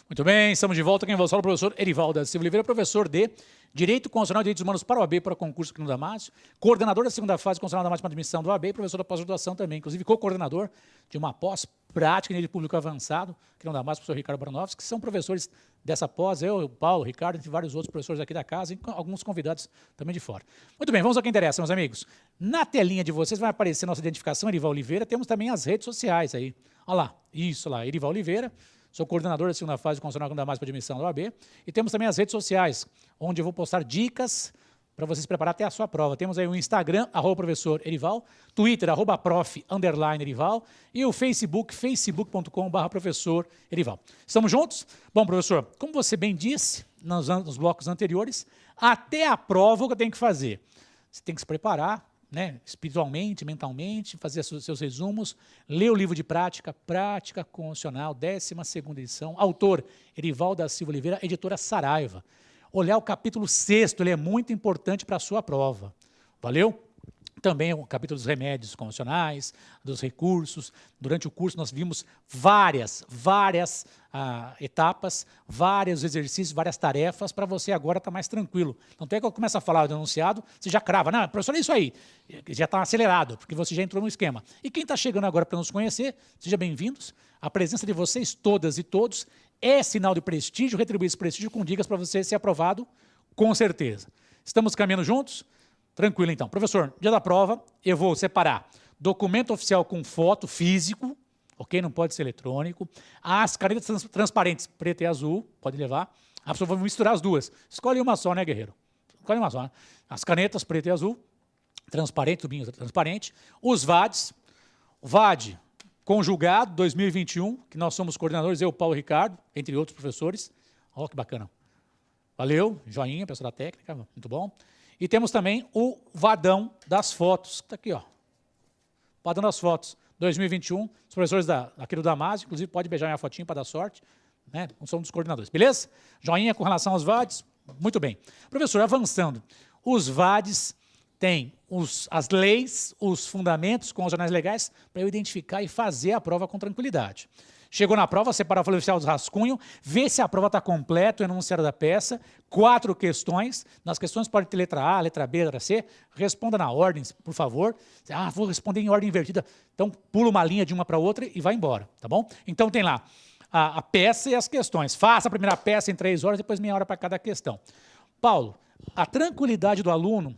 Muito bem, estamos de volta. Quem vos fala é o professor Erivaldo da Silva Oliveira, professor de Direito Constitucional e Direitos Humanos para o AB, para o concurso aqui no Damásio, coordenador da segunda fase constitucional da Damásio para admissão do AB, professor da pós-graduação também, inclusive co-coordenador de uma pós-prática em Direito Público Avançado, aqui no Damásio, professor Ricardo Baronovski, que são professores dessa pós, eu, o Paulo, o Ricardo, entre vários outros professores aqui da casa e alguns convidados também de fora. Muito bem, vamos ao que interessa, meus amigos. Na telinha de vocês vai aparecer nossa identificação, Erivaldo Oliveira, temos também as redes sociais aí. Olha lá, isso lá, Erivaldo Oliveira. Sou coordenador da segunda fase constitucional da Damásio para admissão do AB. E temos também as redes sociais, onde eu vou postar dicas para vocês preparar até a sua prova. Temos aí o Instagram, @professor Erival, Twitter, @prof_Erival, e o Facebook, facebook.com/professor Erival. Estamos juntos? Bom, professor, como você bem disse nos blocos anteriores, até a prova o que eu tenho que fazer? Você tem que se preparar, né, espiritualmente, mentalmente, fazer seus resumos, ler o livro de prática, Prática Constitucional, 12ª edição, autor Erivaldo da Silva Oliveira, editora Saraiva. Olhar o capítulo 6º, ele é muito importante para a sua prova. Valeu? Também o capítulo dos remédios constitucionais, dos recursos. Durante o curso nós vimos várias etapas, vários exercícios, várias tarefas, para você agora estar mais tranquilo. Então, até que eu começo a falar do enunciado, você já crava. Não, professor, é isso aí. Já está acelerado, porque você já entrou no esquema. E quem está chegando agora para nos conhecer, sejam bem-vindos. A presença de vocês, todas e todos, é sinal de prestígio, retribuir esse prestígio com dicas para você ser aprovado, com certeza. Estamos caminhando juntos? Tranquilo, então. Professor, dia da prova, eu vou separar documento oficial com foto físico, ok? Não pode ser eletrônico. As canetas transparentes, preta e azul, pode levar. A pessoa vai misturar as duas. Escolhe uma só, né, guerreiro? Escolhe uma só, né? As canetas, preta e azul, transparente, tubinho transparente. Os VADs, o VAD conjugado 2021, que nós somos coordenadores, eu, Paulo e Ricardo, entre outros professores. Olha que bacana. Valeu, joinha, pessoal da técnica, muito bom. E temos também o Vadão das fotos, que está aqui, ó. Vadão das fotos, 2021. Os professores aqui do Damásio, inclusive, pode beijar minha fotinha para dar sorte, né? Não somos dos coordenadores, beleza? Joinha com relação aos VADs, muito bem. Professor, avançando, os VADs têm as leis, os fundamentos constitucionais legais para eu identificar e fazer a prova com tranquilidade. Chegou na prova, separar o folha oficial dos rascunhos, ver se a prova está completa, o enunciado da peça, 4 questões. Nas questões pode ter letra A, letra B, letra C. Responda na ordem, por favor. Ah, vou responder em ordem invertida. Então, pula uma linha de uma para outra e vai embora, tá bom? Então, tem lá a peça e as questões. Faça a primeira peça em 3 horas, depois meia hora para cada questão. Paulo, a tranquilidade do aluno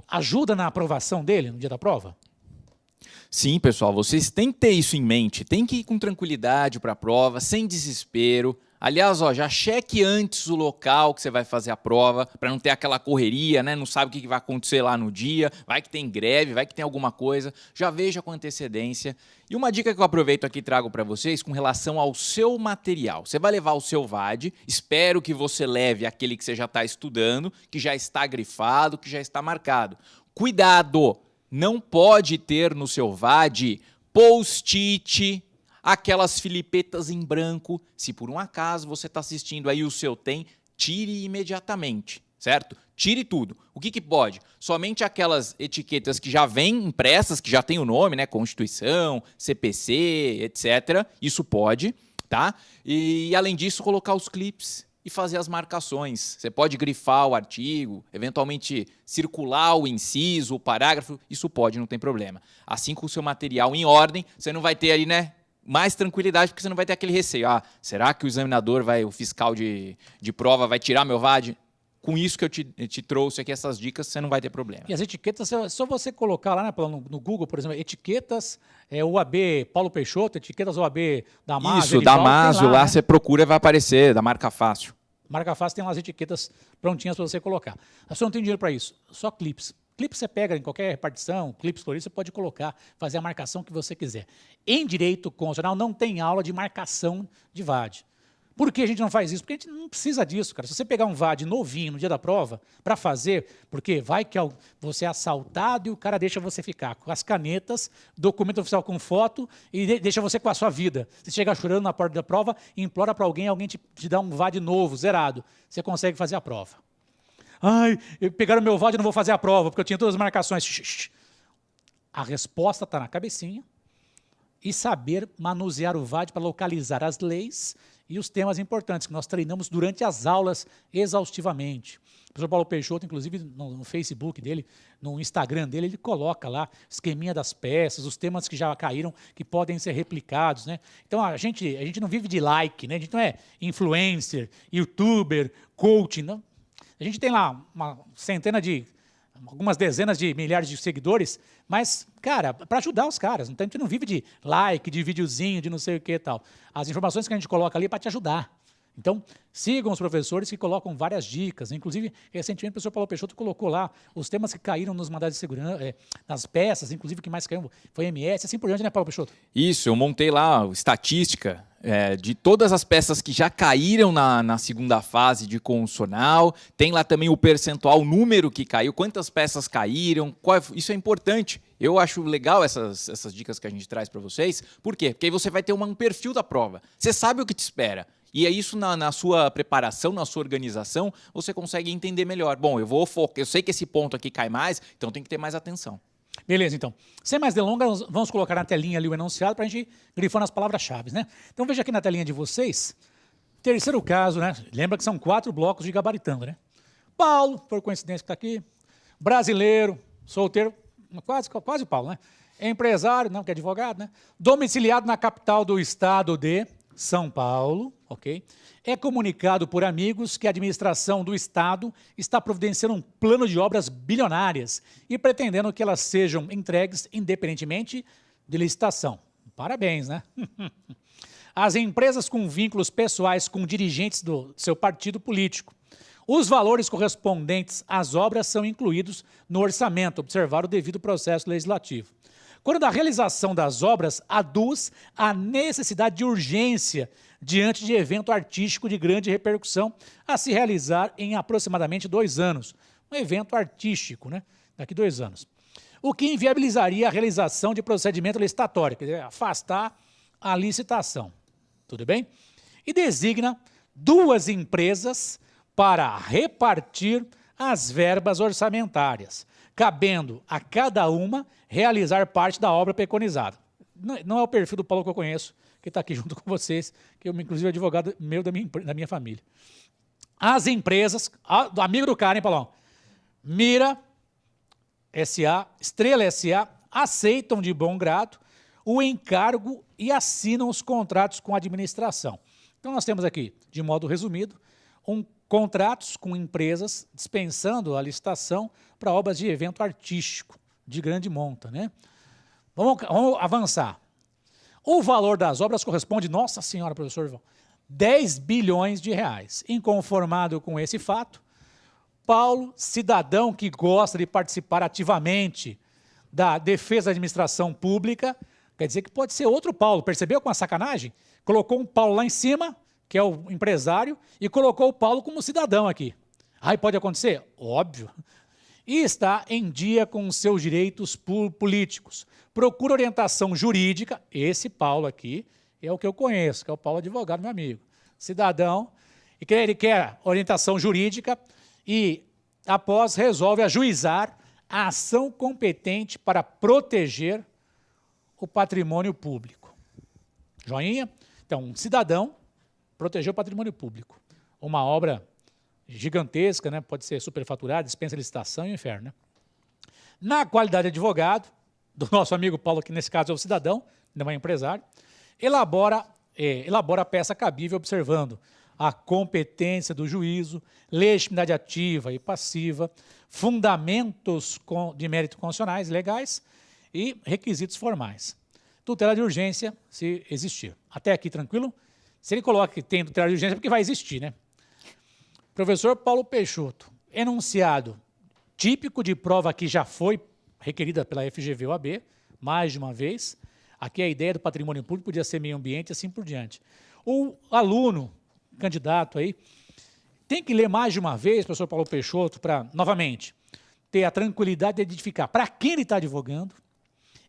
ajuda na aprovação dele no dia da prova? Sim, pessoal, vocês têm que ter isso em mente, tem que ir com tranquilidade para a prova, sem desespero. Aliás, ó, já cheque antes o local que você vai fazer a prova, para não ter aquela correria, né? Não sabe o que vai acontecer lá no dia, vai que tem greve, vai que tem alguma coisa, já veja com antecedência. E uma dica que eu aproveito aqui e trago para vocês com relação ao seu material. Você vai levar o seu VAD, espero que você leve aquele que você já está estudando, que já está grifado, que já está marcado. Cuidado! Não pode ter no seu VAD post-it, aquelas filipetas em branco. Se por um acaso você está assistindo aí o seu tem, tire imediatamente, certo? Tire tudo. O que pode? Somente aquelas etiquetas que já vêm impressas, que já tem o nome, né? Constituição, CPC, etc. Isso pode, tá? E além disso, colocar os clips e fazer as marcações. Você pode grifar o artigo, eventualmente circular o inciso, o parágrafo, isso pode, não tem problema. Assim, com o seu material em ordem, você não vai ter aí, né, mais tranquilidade, porque você não vai ter aquele receio. Ah, será que o examinador, o fiscal de prova vai tirar meu VAD? Com isso que eu te trouxe aqui, essas dicas, você não vai ter problema. E as etiquetas, é só você colocar lá, né, no Google, por exemplo, etiquetas UAB Paulo Peixoto, etiquetas UAB Damásio. Isso, Damásio, lá, né? Você procura e vai aparecer, da marca fácil. Marca fácil tem lá as etiquetas prontinhas para você colocar. Você não tem dinheiro para isso, só clips. Clips você pega em qualquer repartição, clips coloridos, você pode colocar, fazer a marcação que você quiser. Em direito constitucional não tem aula de marcação de VAD. Por que a gente não faz isso? Porque a gente não precisa disso, cara. Se você pegar um VAD novinho no dia da prova para fazer, porque vai que você é assaltado e o cara deixa você ficar com as canetas, documento oficial com foto e deixa você com a sua vida. Você chega chorando na porta da prova e implora para alguém te dá um VAD novo, zerado. Você consegue fazer a prova. Ai, pegaram meu VAD e não vou fazer a prova, porque eu tinha todas as marcações. A resposta está na cabecinha. e saber manusear o VAD para localizar as leis e os temas importantes que nós treinamos durante as aulas exaustivamente. O professor Paulo Peixoto, inclusive, no Facebook dele, no Instagram dele, ele coloca lá esqueminha das peças, os temas que já caíram, que podem ser replicados, né? Então, a gente não vive de like, né? A gente não é influencer, youtuber, coach, não. A gente tem lá algumas dezenas de milhares de seguidores, mas, cara, para ajudar os caras. Então, a gente não vive de like, de videozinho, de não sei o que e tal. As informações que a gente coloca ali é para te ajudar. Então, sigam os professores que colocam várias dicas. Inclusive, recentemente, o professor Paulo Peixoto colocou lá os temas que caíram nos mandados de segurança, nas peças, inclusive, o que mais caiu foi MS, assim por diante, né, Paulo Peixoto? Isso, eu montei lá estatística de todas as peças que já caíram na segunda fase de constitucional. Tem lá também o percentual, o número que caiu, quantas peças caíram, isso é importante. Eu acho legal essas dicas que a gente traz para vocês. Por quê? Porque aí você vai ter um perfil da prova. Você sabe o que te espera. E é isso na sua preparação, na sua organização, você consegue entender melhor. Bom, eu sei que esse ponto aqui cai mais, então tem que ter mais atenção. Beleza, então. Sem mais delongas, vamos colocar na telinha ali o enunciado para a gente grifando as palavras-chave, né? Então veja aqui na telinha de vocês, terceiro caso, né? Lembra que são 4 blocos de gabaritando, né? Paulo, por coincidência que está aqui, brasileiro, solteiro, quase Paulo, né? Empresário, não, que é advogado, né? Domiciliado na capital do estado de São Paulo, ok? É comunicado por amigos que a administração do Estado está providenciando um plano de obras bilionárias e pretendendo que elas sejam entregues independentemente de licitação. Parabéns, né? As empresas com vínculos pessoais com dirigentes do seu partido político. Os valores correspondentes às obras são incluídos no orçamento, observar o devido processo legislativo. Quando da realização das obras, aduz a necessidade de urgência diante de evento artístico de grande repercussão a se realizar em aproximadamente 2 anos. Um evento artístico, né? Daqui 2 anos. O que inviabilizaria a realização de procedimento licitatório, quer dizer, afastar a licitação. Tudo bem? E designa 2 empresas para repartir as verbas orçamentárias, cabendo a cada uma realizar parte da obra preconizada. Não é o perfil do Paulo que eu conheço, que está aqui junto com vocês, que eu, inclusive, é advogado meu da minha família. As empresas, do amigo do cara, hein, Paulão? Mira S.A., Estrela S.A., aceitam de bom grado o encargo e assinam os contratos com a administração. Então, nós temos aqui, de modo resumido, contratos com empresas dispensando a licitação para obras de evento artístico de grande monta, né? Vamos avançar. O valor das obras corresponde, nossa senhora, professor Ivan, 10 bilhões de reais. Inconformado com esse fato, Paulo, cidadão que gosta de participar ativamente da defesa da administração pública, quer dizer que pode ser outro Paulo, percebeu com a sacanagem? Colocou um Paulo lá em cima, que é o empresário, e colocou o Paulo como cidadão aqui. Aí pode acontecer? Óbvio. E está em dia com os seus direitos políticos. Procura orientação jurídica, esse Paulo aqui é o que eu conheço, que é o Paulo advogado, meu amigo. Cidadão, e ele quer orientação jurídica e, após, resolve ajuizar a ação competente para proteger o patrimônio público. Joinha? Então, um cidadão proteger o patrimônio público. Uma obra gigantesca, né? Pode ser superfaturada, dispensa licitação e inferno. Né? Na qualidade de advogado, do nosso amigo Paulo, que nesse caso é o cidadão, não é empresário, elabora a peça cabível observando a competência do juízo, legitimidade ativa e passiva, fundamentos de mérito constitucionais legais e requisitos formais. Tutela de urgência, se existir. Até aqui, tranquilo? Se ele coloca que tem tutela de urgência, é porque vai existir, né? Professor Paulo Peixoto, enunciado típico de prova que já foi requerida pela FGV-OAB, mais de uma vez. Aqui a ideia do patrimônio público podia ser meio ambiente e assim por diante. O aluno, candidato aí, tem que ler mais de uma vez, professor Paulo Peixoto, para, novamente, ter a tranquilidade de identificar para quem ele está advogando,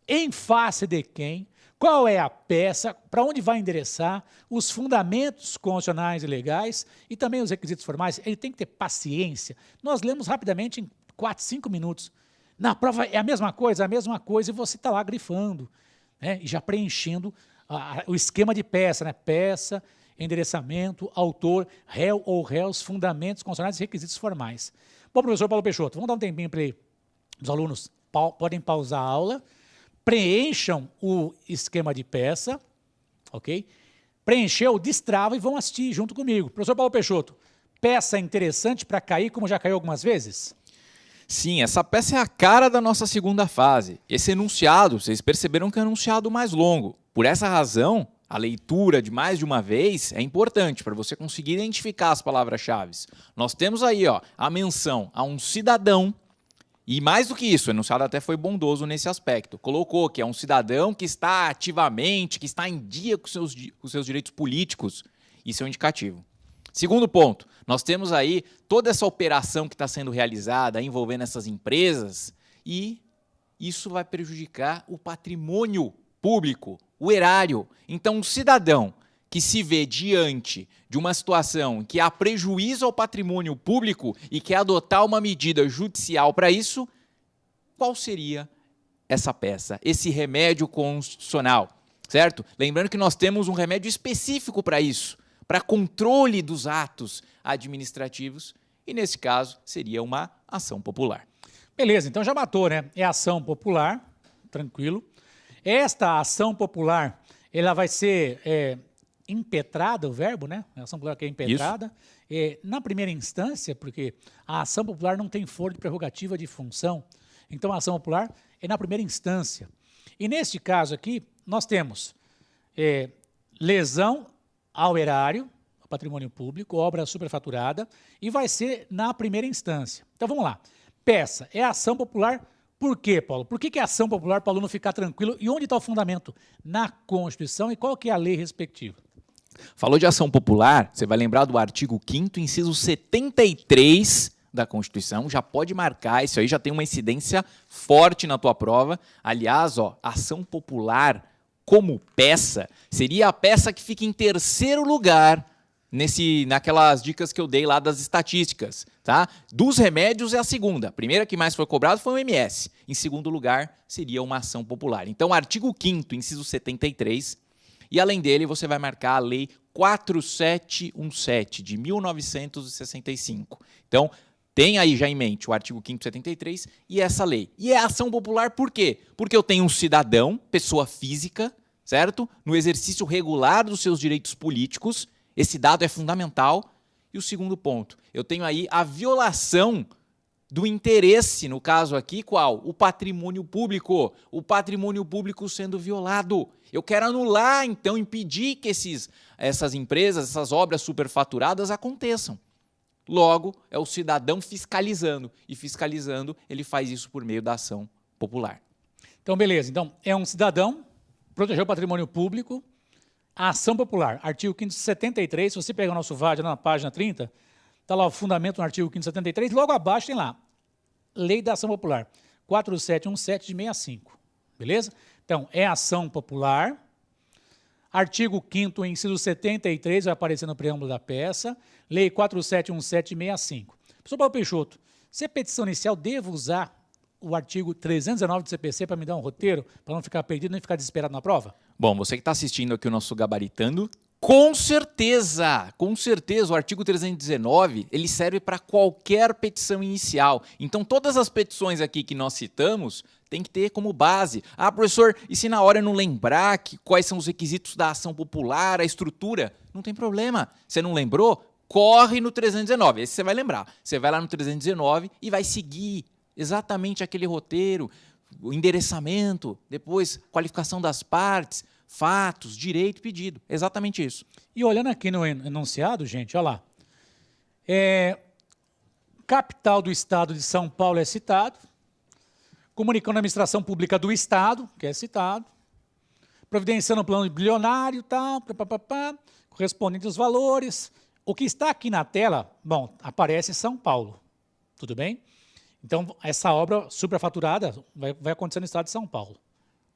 em face de quem, qual é a peça, para onde vai endereçar, os fundamentos constitucionais e legais e também os requisitos formais. Ele tem que ter paciência. Nós lemos rapidamente em 4, 5 minutos. Na prova é a mesma coisa, e você está lá grifando. né? E já preenchendo o esquema de peça, né? Peça, endereçamento, autor, réu ou réus, fundamentos, condicionantes e requisitos formais. Bom, professor Paulo Peixoto, vamos dar um tempinho para os alunos podem pausar a aula, preencham o esquema de peça, ok? Preencheu, destrava e vão assistir junto comigo. Professor Paulo Peixoto, peça interessante para cair, como já caiu algumas vezes? Sim, essa peça é a cara da nossa segunda fase. Esse enunciado, vocês perceberam que é um enunciado mais longo. Por essa razão, a leitura de mais de uma vez é importante para você conseguir identificar as palavras-chave. Nós temos aí a menção a um cidadão, e mais do que isso, o enunciado até foi bondoso nesse aspecto. Colocou que é um cidadão que está ativamente, que está em dia com os seus direitos políticos. Isso é um indicativo. Segundo ponto, nós temos aí toda essa operação que está sendo realizada envolvendo essas empresas e isso vai prejudicar o patrimônio público, o erário. Então, um cidadão que se vê diante de uma situação que há prejuízo ao patrimônio público e quer adotar uma medida judicial para isso, qual seria essa peça, esse remédio constitucional, certo? Lembrando que nós temos um remédio específico para isso, para controle dos atos administrativos, e nesse caso seria uma ação popular. Beleza, então já matou, né? É ação popular, tranquilo. Esta ação popular, ela vai ser impetrada, o verbo, né? A ação popular que é impetrada. Na primeira instância, porque a ação popular não tem foro de prerrogativa de função, então a ação popular é na primeira instância. E neste caso aqui, nós temos lesão ao erário, ao patrimônio público, obra superfaturada, e vai ser na primeira instância. Então vamos lá. Peça é ação popular. Por quê, Paulo? Por que é ação popular para o aluno ficar tranquilo? E onde está o fundamento? Na Constituição e qual que é a lei respectiva? Falou de ação popular, você vai lembrar do artigo 5º, inciso 73 da Constituição, já pode marcar, isso aí já tem uma incidência forte na tua prova. Aliás, ação popular como peça, seria a peça que fica em terceiro lugar naquelas dicas que eu dei lá das estatísticas, tá? Dos remédios é a segunda. A primeira que mais foi cobrado foi o MS. Em segundo lugar, seria uma ação popular. Então, artigo 5º, inciso 73, e além dele, você vai marcar a Lei 4717, de 1965. Então, tem aí já em mente o artigo 5º, 73 e essa lei. E é ação popular por quê? Porque eu tenho um cidadão, pessoa física, certo? No exercício regular dos seus direitos políticos. Esse dado é fundamental. E o segundo ponto, eu tenho aí a violação do interesse, no caso aqui, qual? O patrimônio público. O patrimônio público sendo violado. Eu quero anular, então, impedir que essas empresas, essas obras superfaturadas aconteçam. Logo, é o cidadão fiscalizando. E fiscalizando, ele faz isso por meio da ação popular. Então, beleza. Então, é um cidadão, proteger o patrimônio público, a ação popular, artigo 573, se você pegar o nosso VAD na página 30, está lá o fundamento no artigo 573, logo abaixo tem lá, Lei da Ação Popular, 4717 de 65, beleza? Então, é ação popular, artigo 5º, inciso 73, vai aparecer no preâmbulo da peça, Lei 4717 de 65. Professor Paulo Peixoto, se é petição inicial, devo usar o artigo 319 do CPC para me dar um roteiro, para não ficar perdido nem ficar desesperado na prova? Bom, você que está assistindo aqui o nosso Gabaritando, com certeza, o artigo 319, ele serve para qualquer petição inicial. Então, todas as petições aqui que nós citamos, tem que ter como base. Ah, professor, e se na hora eu não lembrar quais são os requisitos da ação popular, a estrutura? Não tem problema. Você não lembrou? Corre no 319, esse você vai lembrar. Você vai lá no 319 e vai seguir exatamente aquele roteiro, o endereçamento, depois qualificação das partes, fatos, direito, pedido. Exatamente isso. E olhando aqui no enunciado, gente, olha lá. Capital do Estado de São Paulo é citado, comunicando a administração pública do Estado, que é citado, providenciando o plano bilionário, tal, correspondente aos valores. O que está aqui na tela, bom, aparece São Paulo, tudo bem? Então, essa obra superfaturada vai acontecer no estado de São Paulo,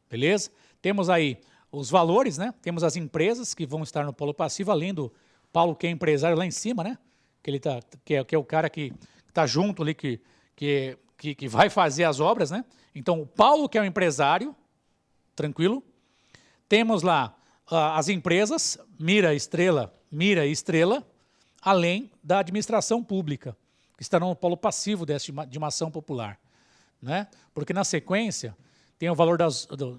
beleza? Temos aí os valores, né? Temos as empresas que vão estar no polo passivo, além do Paulo, que é empresário lá em cima, né? Que é o cara que está junto ali, que vai fazer as obras, né? Então, o Paulo, que é o empresário, tranquilo, Temos lá as empresas, Mira e Estrela, além da administração pública, que estarão no polo passivo de uma ação popular. Né? Porque, na sequência, tem o valor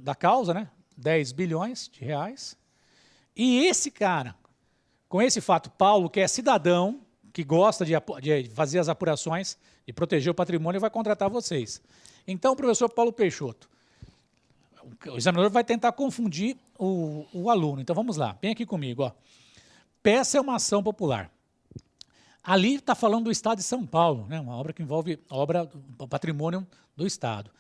da causa, né? 10 bilhões de reais. E esse cara, com esse fato, Paulo, que é cidadão, que gosta de fazer as apurações, de proteger o patrimônio, vai contratar vocês. Então, professor Paulo Peixoto, o examinador vai tentar confundir o aluno. Então, vamos lá, vem aqui comigo. Ó. Peça é uma ação popular. Ali está falando do Estado de São Paulo, né? Uma obra que envolve o patrimônio do Estado.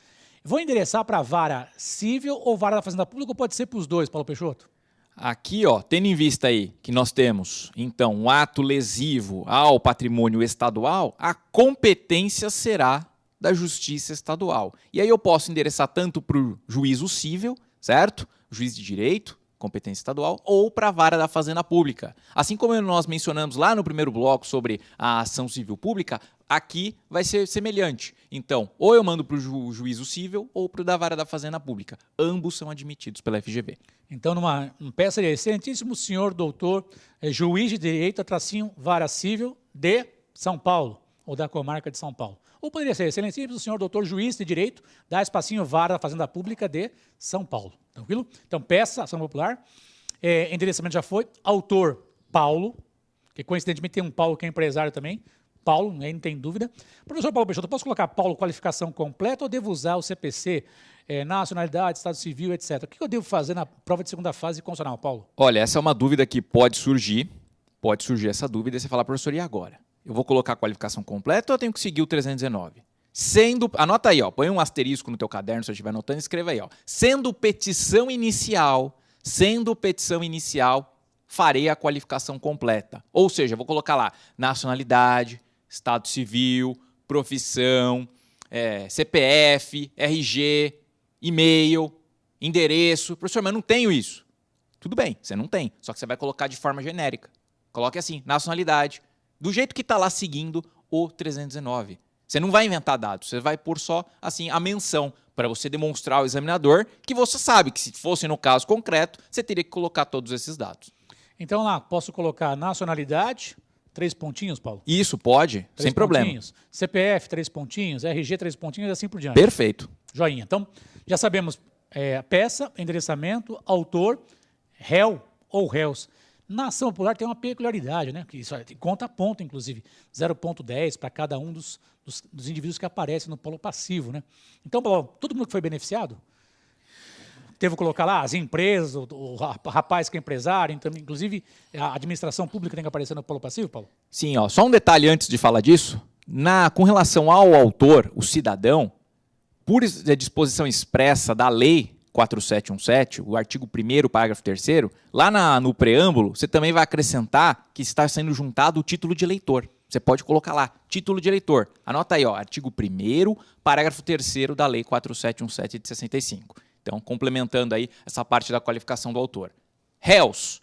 Vou endereçar para a vara civil ou vara da Fazenda Pública, ou pode ser para os dois, Paulo Peixoto? Aqui, ó, tendo em vista aí que nós temos, então, um ato lesivo ao patrimônio estadual, a competência será da Justiça Estadual. E aí eu posso endereçar tanto para o juízo civil, certo? Juiz de direito, competência estadual, ou para a vara da Fazenda Pública. Assim como nós mencionamos lá no primeiro bloco sobre a ação civil pública, aqui vai ser semelhante. Então, ou eu mando para o juízo civil ou para o da vara da Fazenda Pública. Ambos são admitidos pela FGV. Então, numa peça de excelentíssimo senhor doutor, juiz de direito, tracinho, vara civil de São Paulo, ou da comarca de São Paulo. Ou poderia ser excelentíssimo senhor doutor, juiz de direito, da espacinho, vara da Fazenda Pública de São Paulo. Tranquilo? Então, peça, ação popular, endereçamento já foi, autor, Paulo, que coincidentemente tem um Paulo que é empresário também, Paulo, aí não tem dúvida. Professor Paulo Peixoto, posso colocar Paulo qualificação completa ou devo usar o CPC, nacionalidade, estado civil, etc? O que eu devo fazer na prova de segunda fase constitucional, Paulo? Olha, essa é uma dúvida que pode surgir essa dúvida e você fala, professor, e agora? Eu vou colocar a qualificação completa ou eu tenho que seguir o 319? Anota aí, ó, põe um asterisco no teu caderno, se eu estiver anotando, escreva aí, ó. Sendo petição inicial, farei a qualificação completa. Ou seja, vou colocar lá nacionalidade, estado civil, profissão, CPF, RG, e-mail, endereço. Professor, mas eu não tenho isso. Tudo bem, você não tem, só que você vai colocar de forma genérica. Coloque assim, nacionalidade, do jeito que está lá seguindo o 319. Você não vai inventar dados, você vai pôr só assim a menção para você demonstrar ao examinador que você sabe que se fosse no caso concreto, você teria que colocar todos esses dados. Então lá, posso colocar nacionalidade, 3 pontinhos, Paulo? Isso, pode, sem problema. CPF, 3 pontinhos, RG, 3 pontinhos e assim por diante. Perfeito. Joinha. Então, já sabemos peça, endereçamento, autor, réu ou réus. Na ação popular tem uma peculiaridade, né? Que isso conta ponto, inclusive, 0,10 para cada um dos indivíduos que aparecem no polo passivo, né? Então, Paulo, todo mundo que foi beneficiado, devo colocar lá as empresas, o rapaz que é empresário, então, inclusive a administração pública tem que aparecer no polo passivo, Paulo? Sim, ó, só um detalhe antes de falar disso. Com relação ao autor, o cidadão, por disposição expressa da lei 4717, o artigo 1º, parágrafo 3º, lá no preâmbulo, você também vai acrescentar que está sendo juntado o título de eleitor. Você pode colocar lá, título de eleitor. Anota aí, ó, artigo 1º, parágrafo 3º da lei 4717 de 65. Então, complementando aí essa parte da qualificação do autor. Réus.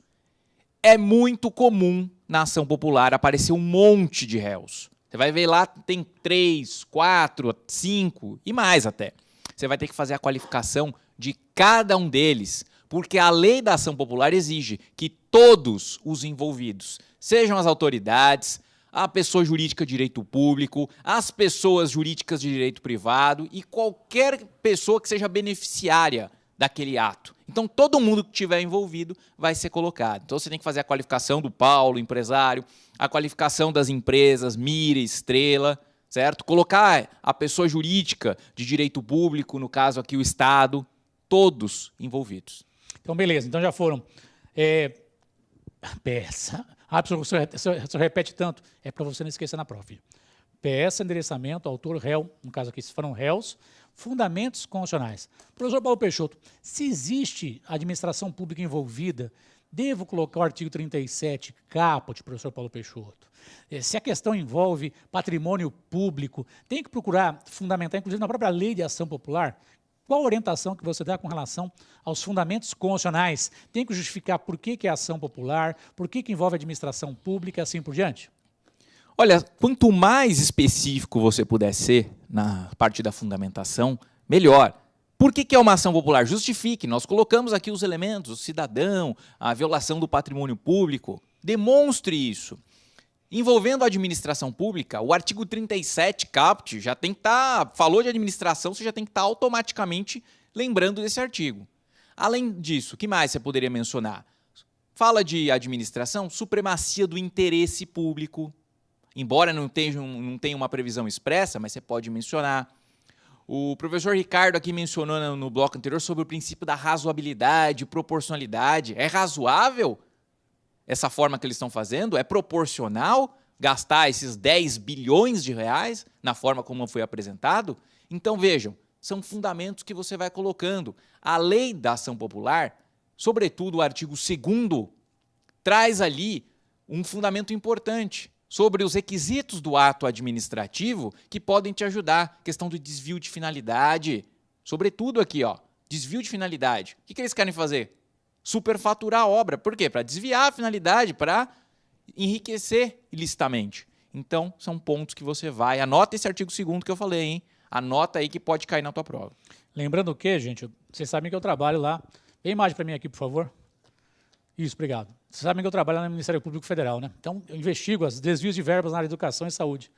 É muito comum na ação popular aparecer um monte de réus. Você vai ver lá, tem 3, 4, 5 e mais até. Você vai ter que fazer a qualificação de cada um deles, porque a lei da ação popular exige que todos os envolvidos, sejam as autoridades, a pessoa jurídica de direito público, as pessoas jurídicas de direito privado e qualquer pessoa que seja beneficiária daquele ato. Então, todo mundo que estiver envolvido vai ser colocado. Então, você tem que fazer a qualificação do Paulo, empresário, a qualificação das empresas, Mira, Estrela, certo? Colocar a pessoa jurídica de direito público, no caso aqui o Estado, todos envolvidos. Então, beleza. Então, já foram peça. O senhor repete tanto, é para você não esquecer na prova. Peça, endereçamento, autor, réu, no caso aqui, se foram réus, fundamentos constitucionais. Professor Paulo Peixoto, se existe administração pública envolvida, devo colocar o artigo 37, caput, professor Paulo Peixoto. Se a questão envolve patrimônio público, tem que procurar fundamentar, inclusive na própria lei de ação popular, qual a orientação que você dá com relação aos fundamentos constitucionais? Tem que justificar por que é ação popular, por que envolve administração pública e assim por diante? Olha, quanto mais específico você puder ser na parte da fundamentação, melhor. Por que é uma ação popular? Justifique. Nós colocamos aqui os elementos, o cidadão, a violação do patrimônio público. Demonstre isso. Envolvendo a administração pública, o artigo 37, caput, já tem que estar... Falou de administração, você já tem que estar automaticamente lembrando desse artigo. Além disso, o que mais você poderia mencionar? Fala de administração, supremacia do interesse público. Embora não tenha uma previsão expressa, mas você pode mencionar. O professor Ricardo aqui mencionou no bloco anterior sobre o princípio da razoabilidade, proporcionalidade. É razoável essa forma que eles estão fazendo? É proporcional gastar esses 10 bilhões de reais na forma como foi apresentado? Então, vejam, são fundamentos que você vai colocando. A lei da ação popular, sobretudo o artigo 2º, traz ali um fundamento importante sobre os requisitos do ato administrativo que podem te ajudar. Questão do desvio de finalidade. Sobretudo aqui, ó, desvio de finalidade. O que eles querem fazer? Superfaturar a obra. Por quê? Para desviar a finalidade, para enriquecer ilicitamente. Então, são pontos que você vai... Anota esse artigo 2º que eu falei, hein? Anota aí que pode cair na tua prova. Lembrando que, gente, vocês sabem que eu trabalho lá. Vem imagem para mim aqui, por favor. Isso, obrigado. Vocês sabem que eu trabalho no Ministério Público Federal, né? Então, eu investigo os desvios de verbas na área de educação e saúde.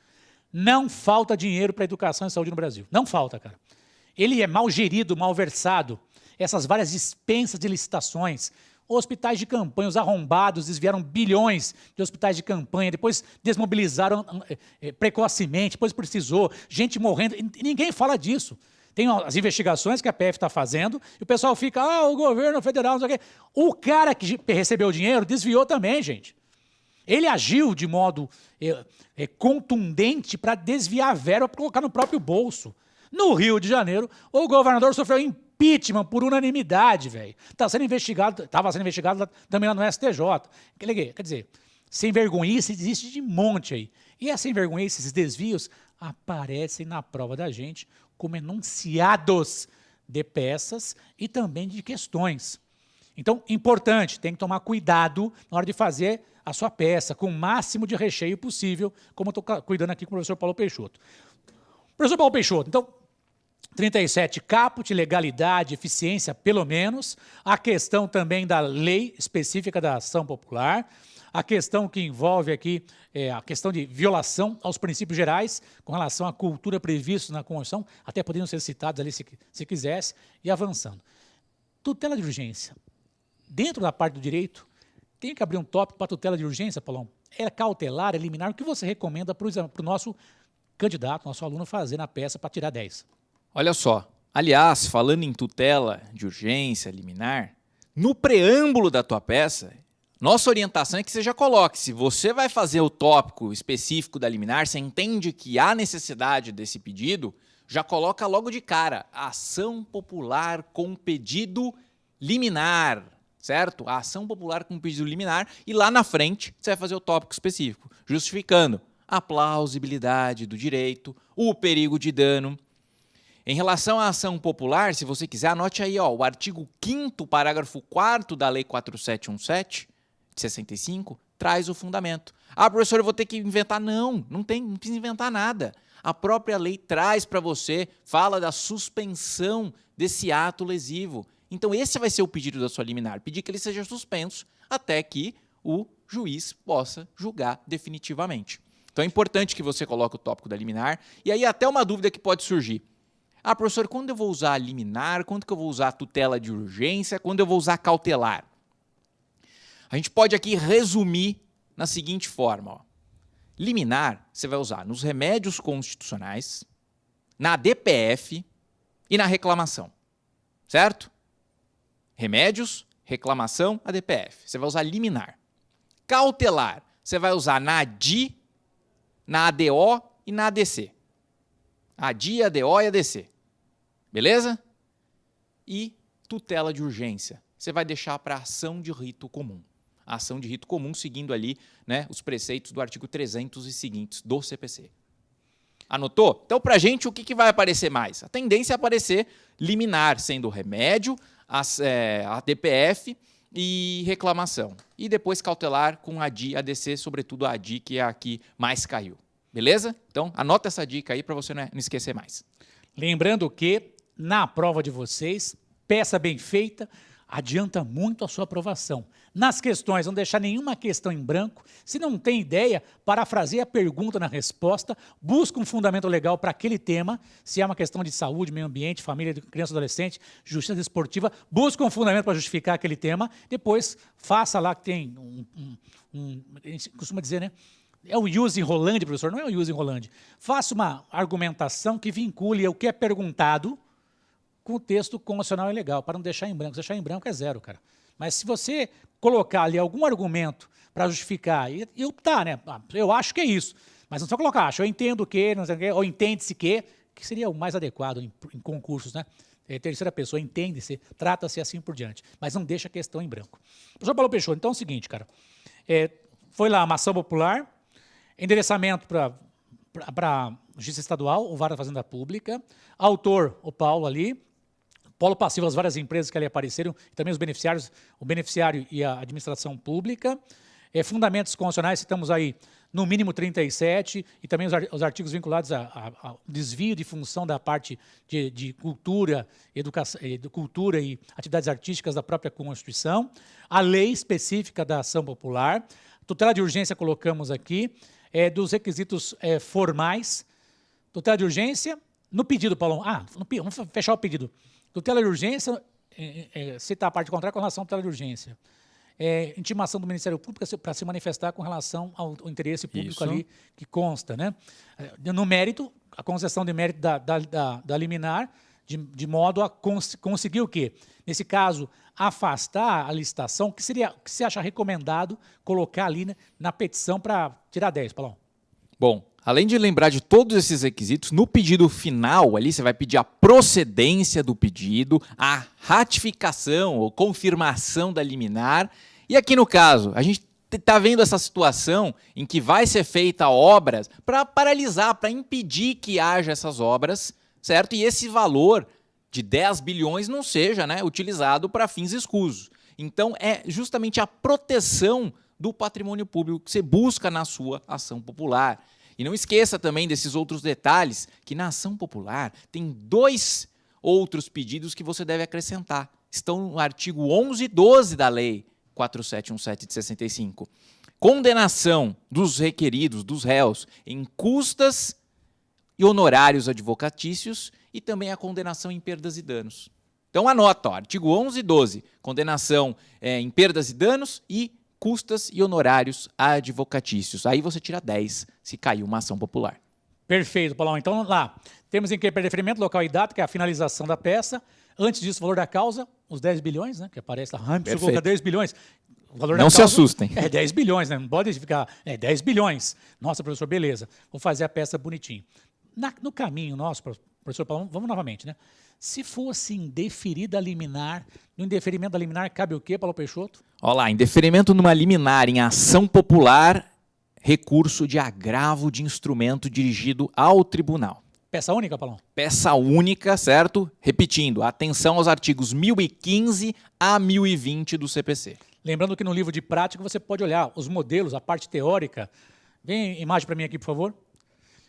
Não falta dinheiro para educação e saúde no Brasil. Não falta, cara. Ele é mal gerido, mal versado. Essas várias dispensas de licitações, hospitais de campanha, os arrombados desviaram bilhões de hospitais de campanha, depois desmobilizaram precocemente, depois precisou, gente morrendo, e ninguém fala disso. Tem as investigações que a PF está fazendo, e o pessoal fica, o governo federal, não sei o quê. O cara que recebeu o dinheiro desviou também, gente. Ele agiu de modo contundente para desviar a verba para colocar no próprio bolso. No Rio de Janeiro, o governador sofreu impeachment por unanimidade, velho. Estava sendo investigado também lá no STJ. Quer dizer, sem vergonhice existe de monte aí. E essa sem vergonhice, esses desvios, aparecem na prova da gente como enunciados de peças e também de questões. Então, importante, tem que tomar cuidado na hora de fazer a sua peça, com o máximo de recheio possível, como eu estou cuidando aqui com o professor Paulo Peixoto. Professor Paulo Peixoto, então, 37, caput, legalidade, eficiência, pelo menos, a questão também da lei específica da ação popular, a questão que envolve aqui a questão de violação aos princípios gerais com relação à cultura prevista na Constituição, até poderiam ser citados ali se quisesse, e avançando. Tutela de urgência. Dentro da parte do direito, tem que abrir um tópico para tutela de urgência, Paulão? É cautelar, é liminar, o que você recomenda para o nosso candidato, nosso aluno fazer na peça para tirar 10? Olha só, aliás, falando em tutela de urgência, liminar, no preâmbulo da tua peça, nossa orientação é que você já coloque, se você vai fazer o tópico específico da liminar, você entende que há necessidade desse pedido, já coloca logo de cara, ação popular com pedido liminar, certo? A ação popular com pedido liminar, e lá na frente você vai fazer o tópico específico, justificando a plausibilidade do direito, o perigo de dano. Em relação à ação popular, se você quiser, anote aí, ó, o artigo 5º, parágrafo 4º da Lei 4717, de 65, traz o fundamento. Ah, professor, eu vou ter que inventar? Não precisa inventar nada. A própria lei traz para você, fala da suspensão desse ato lesivo. Então, esse vai ser o pedido da sua liminar, pedir que ele seja suspenso até que o juiz possa julgar definitivamente. Então, é importante que você coloque o tópico da liminar. E aí, até uma dúvida que pode surgir. Ah, professor, quando eu vou usar a liminar? Quando que eu vou usar a tutela de urgência? Quando eu vou usar cautelar? A gente pode aqui resumir na seguinte forma. Ó. Liminar, você vai usar nos remédios constitucionais, na DPF e na reclamação. Certo? Remédios, reclamação, a DPF. Você vai usar liminar. Cautelar, você vai usar na ADI, na ADO e na ADC. ADI, ADO e ADC. Beleza? E tutela de urgência. Você vai deixar para ação de rito comum. A ação de rito comum seguindo ali, né, os preceitos do artigo 300 e seguintes do CPC. Anotou? Então, para a gente, o que vai aparecer mais? A tendência é aparecer liminar, sendo remédio, a DPF e reclamação. E depois cautelar com a ADI, ADC, sobretudo a ADI, que é a que mais caiu. Beleza? Então, anota essa dica aí para você não esquecer mais. Lembrando que na prova de vocês, peça bem feita, adianta muito a sua aprovação. Nas questões, não deixar nenhuma questão em branco. Se não tem ideia, parafraseia a pergunta na resposta, busca um fundamento legal para aquele tema, se é uma questão de saúde, meio ambiente, família, criança e adolescente, justiça esportiva, busca um fundamento para justificar aquele tema, depois faça lá que tem a gente costuma dizer, né? É o ius in Rolandi, professor, não é o ius in Rolandi. Faça uma argumentação que vincule o que é perguntado com o texto constitucional e legal, para não deixar em branco. Se deixar em branco é zero, cara. Mas se você colocar ali algum argumento para justificar, e tá, né? Eu acho que é isso. Mas não só colocar, acho, eu entendo que, não sei o quê, ou entende-se que seria o mais adequado em concursos, né? Terceira pessoa, entende-se, trata-se assim por diante. Mas não deixa a questão em branco. Professor Paulo Peixoto, então é o seguinte, cara. Foi lá uma ação popular, endereçamento para Justiça Estadual, o Vara da Fazenda Pública, autor, o Paulo ali, polo passivo as várias empresas que ali apareceram, também os beneficiários, o beneficiário e a administração pública, fundamentos constitucionais, citamos aí no mínimo 37, e também os artigos vinculados ao desvio de função da parte de cultura, educação, cultura e atividades artísticas da própria Constituição, a lei específica da ação popular, tutela de urgência colocamos aqui, dos requisitos formais, tutela de urgência, no pedido, Paulo, vamos fechar o pedido. Tutela de urgência, citar a parte contrária com relação à tutela de urgência. Intimação do Ministério Público para se manifestar com relação ao interesse público Isso. ali que consta. Né? No mérito, a concessão de mérito da liminar, de modo a conseguir o quê? Nesse caso, afastar a licitação, que se acha recomendado colocar ali na petição para tirar 10, Paulão. Bom, além de lembrar de todos esses requisitos, no pedido final ali você vai pedir a procedência do pedido, a ratificação ou confirmação da liminar. E aqui no caso, a gente está vendo essa situação em que vai ser feita obras para paralisar, para impedir que haja essas obras, certo? E esse valor de 10 bilhões não seja, né, utilizado para fins escusos. Então, é justamente a proteção do patrimônio público que você busca na sua ação popular. E não esqueça também desses outros detalhes, que na ação popular tem 2 outros pedidos que você deve acrescentar. Estão no artigo 11 e 12 da Lei 4717 de 65. Condenação dos requeridos, dos réus, em custas e honorários advocatícios e também a condenação em perdas e danos. Então anota, artigo 11 e 12, condenação em perdas e danos e custas e honorários advocatícios. Aí você tira 10 se caiu uma ação popular. Perfeito, Paulão. Então lá, temos em que predeferimento, local e data, que é a finalização da peça. Antes disso, o valor da causa, os 10 bilhões, né, que aparece lá. Preciso colocar 10 bilhões. O valor não da se causa assustem. É 10 bilhões, né? Não pode ficar. 10 bilhões. Nossa, professor, beleza. Vou fazer a peça bonitinho. No caminho nosso, professor Paulo, vamos novamente, né? Se fosse indeferida a liminar, no indeferimento da liminar cabe o quê, Paulo Peixoto? Olha lá, indeferimento numa liminar em ação popular, recurso de agravo de instrumento dirigido ao tribunal. Peça única, Paulão? Peça única, certo? Repetindo, atenção aos artigos 1015 a 1020 do CPC. Lembrando que no livro de prática você pode olhar os modelos, a parte teórica. Vem imagem para mim aqui, por favor.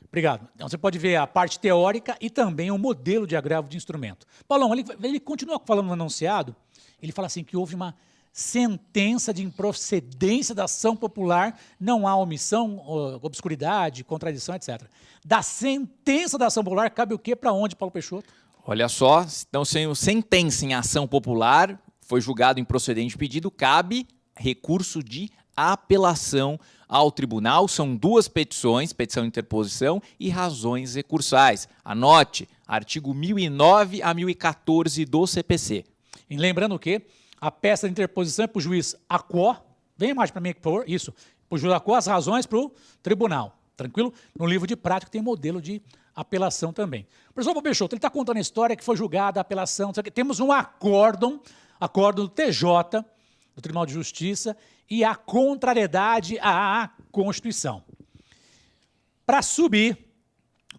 Obrigado. Então, você pode ver a parte teórica e também o modelo de agravo de instrumento. Paulão, ele continua falando no enunciado, ele fala assim que houve uma sentença de improcedência da ação popular, não há omissão, obscuridade, contradição, etc. Da sentença da ação popular, cabe o quê para onde, Paulo Peixoto? Olha só, então, sendo sentença em ação popular, foi julgado improcedente de pedido, cabe recurso de apelação ao tribunal. São 2 petições, petição de interposição e razões recursais. Anote, artigo 1009 a 1014 do CPC. E lembrando que a peça de interposição é para o juiz aquó, vem a imagem para mim aqui, por favor, isso, para o juiz aquó, as razões para o tribunal, tranquilo? No livro de prática tem modelo de apelação também. O professor Peixoto, ele está contando a história que foi julgada a apelação, temos um acórdão do TJ, do Tribunal de Justiça, e a contrariedade à Constituição. Para subir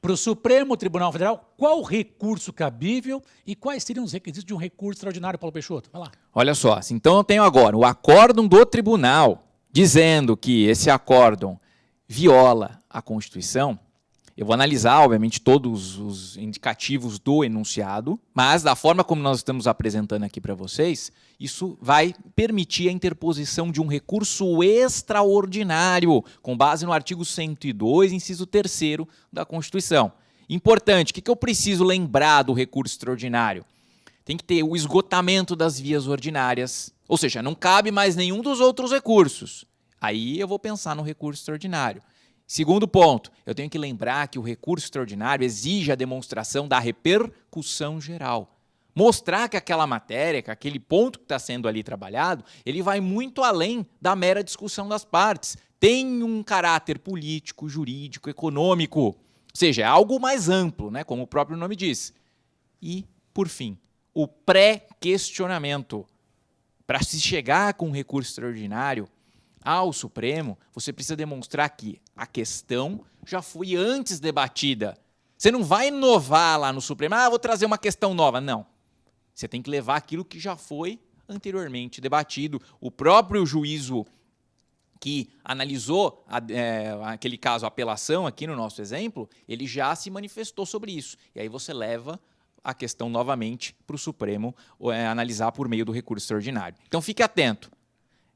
para o Supremo Tribunal Federal, qual o recurso cabível e quais seriam os requisitos de um recurso extraordinário, Paulo Peixoto? Vai lá. Olha só, então eu tenho agora o acórdão do tribunal dizendo que esse acórdão viola a Constituição. Eu vou analisar, obviamente, todos os indicativos do enunciado, mas da forma como nós estamos apresentando aqui para vocês, isso vai permitir a interposição de um recurso extraordinário, com base no artigo 102, inciso 3º da Constituição. Importante, o que eu preciso lembrar do recurso extraordinário? Tem que ter o esgotamento das vias ordinárias, ou seja, não cabe mais nenhum dos outros recursos. Aí eu vou pensar no recurso extraordinário. Segundo ponto, eu tenho que lembrar que o recurso extraordinário exige a demonstração da repercussão geral. Mostrar que aquela matéria, que aquele ponto que está sendo ali trabalhado, ele vai muito além da mera discussão das partes. Tem um caráter político, jurídico, econômico, ou seja, é algo mais amplo, né, como o próprio nome diz. E, por fim, o pré-questionamento. Para se chegar com um recurso extraordinário ao Supremo, você precisa demonstrar que a questão já foi antes debatida. Você não vai inovar lá no Supremo, vou trazer uma questão nova. Não. Você tem que levar aquilo que já foi anteriormente debatido. O próprio juízo que analisou aquele caso, a apelação aqui no nosso exemplo, ele já se manifestou sobre isso. E aí você leva a questão novamente para o Supremo analisar por meio do recurso extraordinário. Então fique atento.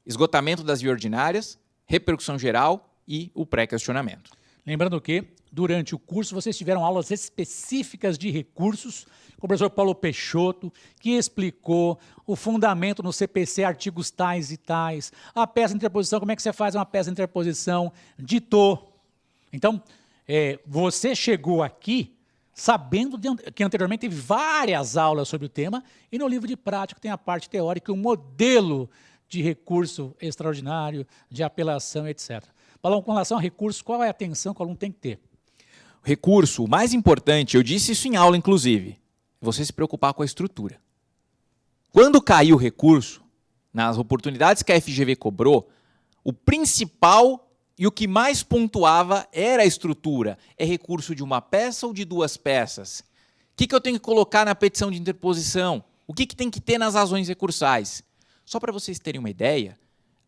Esgotamento das vias ordinárias, repercussão geral e o pré-questionamento. Lembrando que, durante o curso, vocês tiveram aulas específicas de recursos com o professor Paulo Peixoto, que explicou o fundamento no CPC, artigos tais e tais, a peça de interposição, como é que você faz uma peça de interposição, ditou. Então, você chegou aqui sabendo que anteriormente teve várias aulas sobre o tema, e no livro de prática tem a parte teórica, o modelo de recurso extraordinário, de apelação, etc. Paulão, com relação a recurso, qual é a atenção que o aluno tem que ter? Recurso, o mais importante, eu disse isso em aula, inclusive, você se preocupar com a estrutura. Quando caiu o recurso, nas oportunidades que a FGV cobrou, o principal e o que mais pontuava era a estrutura. É recurso de uma peça ou de duas peças? O que eu tenho que colocar na petição de interposição? O que tem que ter nas razões recursais? Só para vocês terem uma ideia,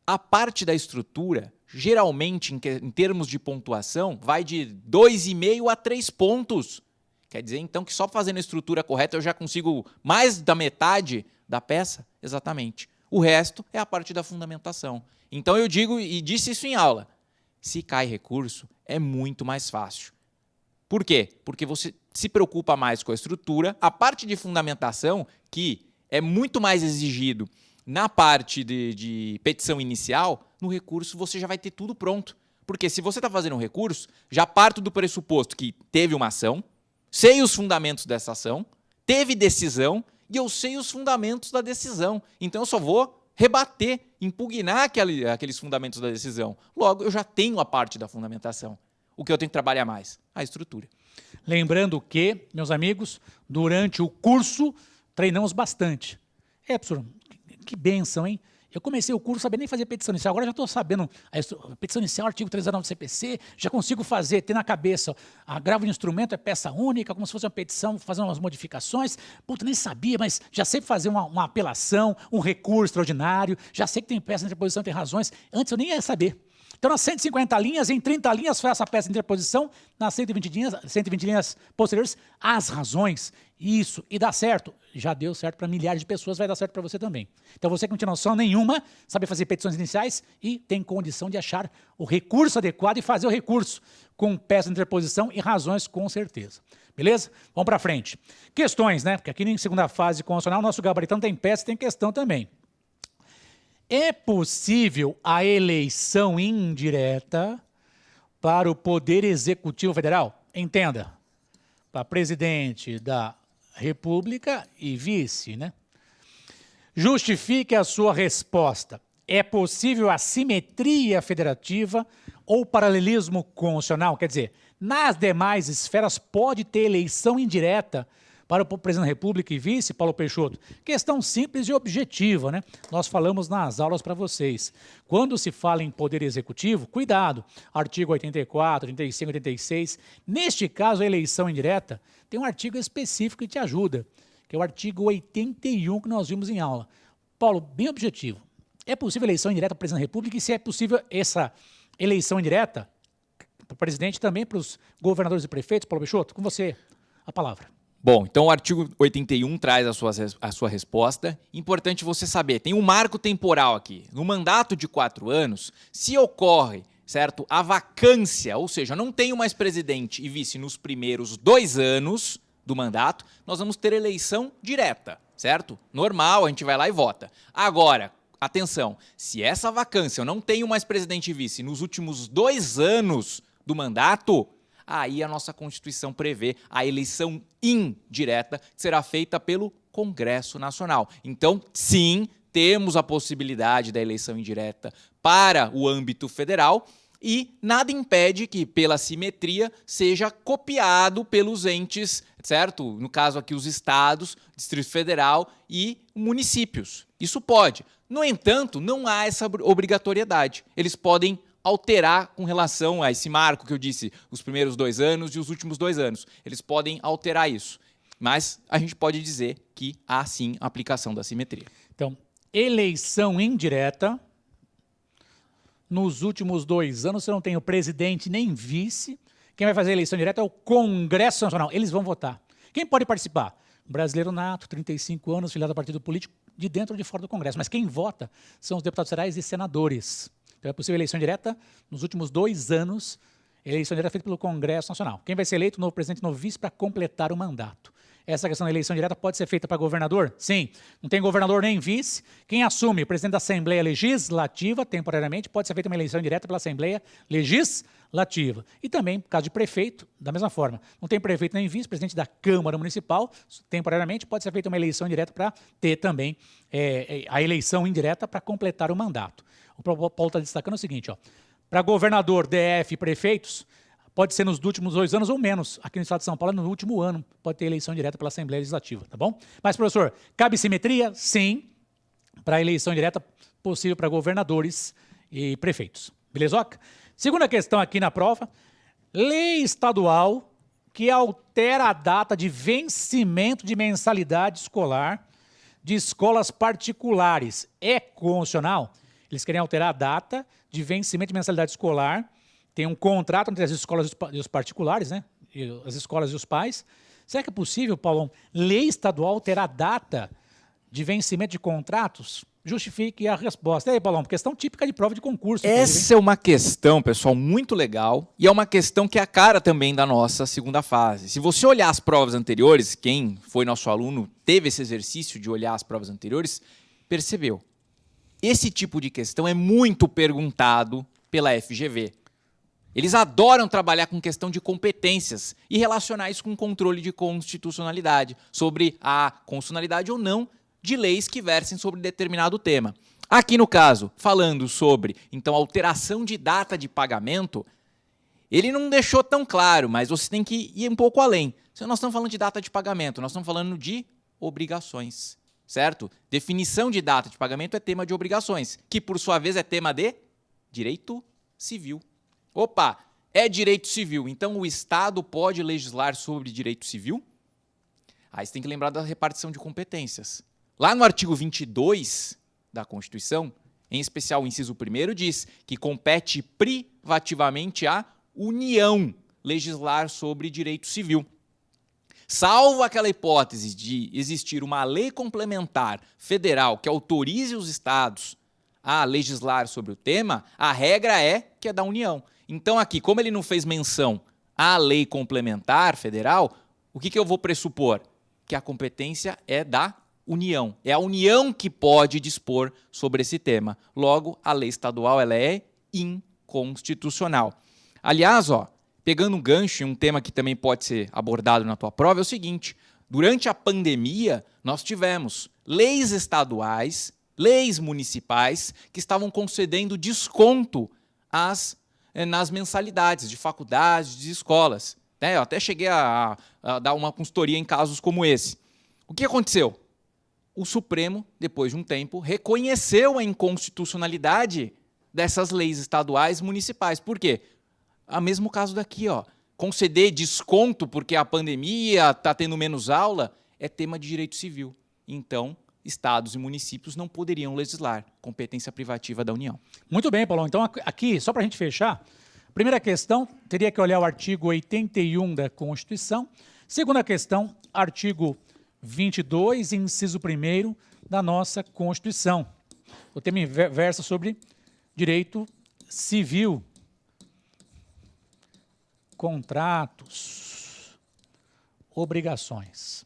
a parte da estrutura, geralmente, em termos de pontuação, vai de 2,5 a 3 pontos. Quer dizer, então, que só fazendo a estrutura correta eu já consigo mais da metade da peça? Exatamente. O resto é a parte da fundamentação. Então, eu digo, e disse isso em aula, se cai recurso, é muito mais fácil. Por quê? Porque você se preocupa mais com a estrutura, a parte de fundamentação, que é muito mais exigido na parte de petição inicial, no recurso você já vai ter tudo pronto. Porque se você está fazendo um recurso, já parto do pressuposto que teve uma ação, sei os fundamentos dessa ação, teve decisão e eu sei os fundamentos da decisão. Então eu só vou rebater, impugnar aqueles fundamentos da decisão. Logo, eu já tenho a parte da fundamentação. O que eu tenho que trabalhar mais? A estrutura. Lembrando que, meus amigos, durante o curso treinamos bastante. Professor, que bênção, hein? Eu comecei o curso sabendo nem fazer petição inicial, agora já estou sabendo a petição inicial, artigo 309 do CPC, já consigo ter na cabeça, agravo de instrumento é peça única, como se fosse uma petição, fazer umas modificações. Puta, nem sabia, mas já sei fazer uma apelação, um recurso extraordinário, já sei que tem peça de interposição, tem razões. Antes eu nem ia saber. Então, nas 150 linhas, em 30 linhas, faço a peça de interposição, nas 120 linhas posteriores, as razões. Isso, e dá certo. Já deu certo para milhares de pessoas, vai dar certo para você também. Então, você que não tinha noção nenhuma, sabe fazer petições iniciais e tem condição de achar o recurso adequado e fazer o recurso com peça de interposição e razões, com certeza. Beleza? Vamos para frente. Questões, né? Porque aqui em segunda fase constitucional, nosso gabaritão tem peça e tem questão também. É possível a eleição indireta para o Poder Executivo Federal? Entenda, para presidente da República e vice, né? Justifique a sua resposta. É possível a simetria federativa ou paralelismo constitucional? Quer dizer, nas demais esferas pode ter eleição indireta para o presidente da República e vice, Paulo Peixoto? Questão simples e objetiva, né? Nós falamos nas aulas para vocês. Quando se fala em poder executivo, cuidado, artigo 84, 85, 86. Neste caso, a eleição indireta tem um artigo específico que te ajuda, que é o artigo 81 que nós vimos em aula. Paulo, bem objetivo. É possível eleição indireta para o presidente da República? E se é possível essa eleição indireta, para o presidente e também para os governadores e prefeitos. Paulo Peixoto, com você a palavra. Bom, então o artigo 81 traz a sua resposta. Importante você saber, tem um marco temporal aqui. No mandato de 4 anos, se ocorre, certo, a vacância, ou seja, não tenho mais presidente e vice nos primeiros 2 anos do mandato, nós vamos ter eleição direta, certo? Normal, a gente vai lá e vota. Agora, atenção, se essa vacância eu não tenho mais presidente e vice nos últimos 2 anos do mandato, aí a nossa Constituição prevê a eleição indireta, que será feita pelo Congresso Nacional. Então, sim, temos a possibilidade da eleição indireta para o âmbito federal e nada impede que, pela simetria, seja copiado pelos entes, certo? No caso aqui, os estados, Distrito Federal e municípios. Isso pode. No entanto, não há essa obrigatoriedade. Eles podem alterar com relação a esse marco que eu disse, os primeiros 2 anos e os últimos 2 anos. Eles podem alterar isso. Mas a gente pode dizer que há, sim, a aplicação da simetria. Então, eleição indireta. Nos últimos 2 anos, você não tem o presidente nem vice. Quem vai fazer a eleição direta é o Congresso Nacional. Eles vão votar. Quem pode participar? Brasileiro nato, 35 anos, filiado a partido político, de dentro ou de fora do Congresso. Mas quem vota são os deputados federais e senadores. Então é possível eleição direta nos últimos 2 anos, eleição direta feita pelo Congresso Nacional. Quem vai ser eleito? O novo presidente e o novo vice para completar o mandato. Essa questão da eleição direta pode ser feita para governador? Sim. Não tem governador nem vice. Quem assume? O presidente da Assembleia Legislativa, temporariamente, pode ser feita uma eleição direta pela Assembleia Legislativa. E também, no caso de prefeito, da mesma forma. Não tem prefeito nem vice, presidente da Câmara Municipal, temporariamente, pode ser feita uma eleição direta para ter também a eleição indireta para completar o mandato. O Paulo está destacando o seguinte, para governador, DF e prefeitos, pode ser nos últimos 2 anos ou menos. Aqui no estado de São Paulo, no último ano, pode ter eleição direta pela Assembleia Legislativa, tá bom? Mas, professor, cabe simetria? Sim, para a eleição direta possível para governadores e prefeitos. Belezoca? Segunda questão aqui na prova, lei estadual que altera a data de vencimento de mensalidade escolar de escolas particulares. É constitucional? Eles querem alterar a data de vencimento de mensalidade escolar. Tem um contrato entre as escolas e os particulares, né? As escolas e os pais. Será que é possível, Paulão, lei estadual alterar a data de vencimento de contratos? Justifique a resposta. E aí, Paulão, questão típica de prova de concurso. Essa é uma questão, pessoal, muito legal e é uma questão que é a cara também da nossa segunda fase. Se você olhar as provas anteriores, quem foi nosso aluno teve esse exercício de olhar as provas anteriores, percebeu. Esse tipo de questão é muito perguntado pela FGV. Eles adoram trabalhar com questão de competências e relacionar isso com controle de constitucionalidade, sobre a constitucionalidade ou não de leis que versem sobre determinado tema. Aqui no caso, falando sobre, então, alteração de data de pagamento, ele não deixou tão claro, mas você tem que ir um pouco além. Se nós estamos falando de data de pagamento, nós estamos falando de obrigações, certo? Definição de data de pagamento é tema de obrigações, que por sua vez é tema de direito civil. Opa, é direito civil, então o Estado pode legislar sobre direito civil? Aí você tem que lembrar da repartição de competências. Lá no artigo 22 da Constituição, em especial o inciso 1º, diz que compete privativamente à União legislar sobre direito civil. Salvo aquela hipótese de existir uma lei complementar federal que autorize os estados a legislar sobre o tema, a regra é que é da União. Então aqui, como ele não fez menção à lei complementar federal, o que eu vou pressupor? Que a competência é da União. É a União que pode dispor sobre esse tema. Logo, a lei estadual ela é inconstitucional. Aliás, pegando um gancho em um tema que também pode ser abordado na tua prova, é o seguinte: durante a pandemia, nós tivemos leis estaduais, leis municipais que estavam concedendo desconto nas mensalidades de faculdades, de escolas. Eu até cheguei a dar uma consultoria em casos como esse. O que aconteceu? O Supremo, depois de um tempo, reconheceu a inconstitucionalidade dessas leis estaduais municipais. Por quê? O mesmo caso daqui, conceder desconto porque a pandemia está tendo menos aula é tema de direito civil. Então, estados e municípios não poderiam legislar, competência privativa da União. Muito bem, Paulão. Então, aqui, só para a gente fechar, Primeira questão, teria que olhar o artigo 81 da Constituição. Segunda questão, artigo 22, inciso 1º da nossa Constituição. O tema versa sobre direito civil, contratos, obrigações.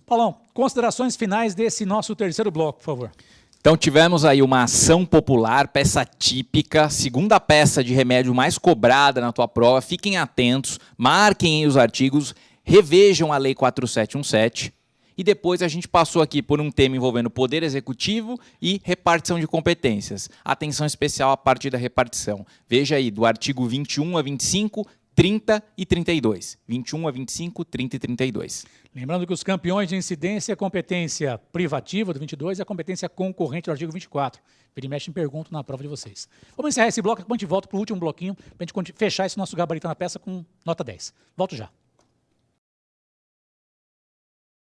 Paulão, considerações finais desse nosso terceiro bloco, por favor. Então tivemos aí uma ação popular, peça típica, segunda peça de remédio mais cobrada na tua prova. Fiquem atentos, marquem aí os artigos, revejam a Lei 4717. E depois a gente passou aqui por um tema envolvendo poder executivo e repartição de competências. Atenção especial à parte da repartição. Veja aí, do artigo 21 a 25, 30 e 32. 21 a 25, 30 e 32. Lembrando que os campeões de incidência é a competência privativa do 22 e a competência concorrente do artigo 24. Vira e mexe em pergunta na prova de vocês. Vamos encerrar esse bloco, depois a gente volta para o último bloquinho, para a gente fechar esse nosso gabarito na peça com nota 10. Volto já.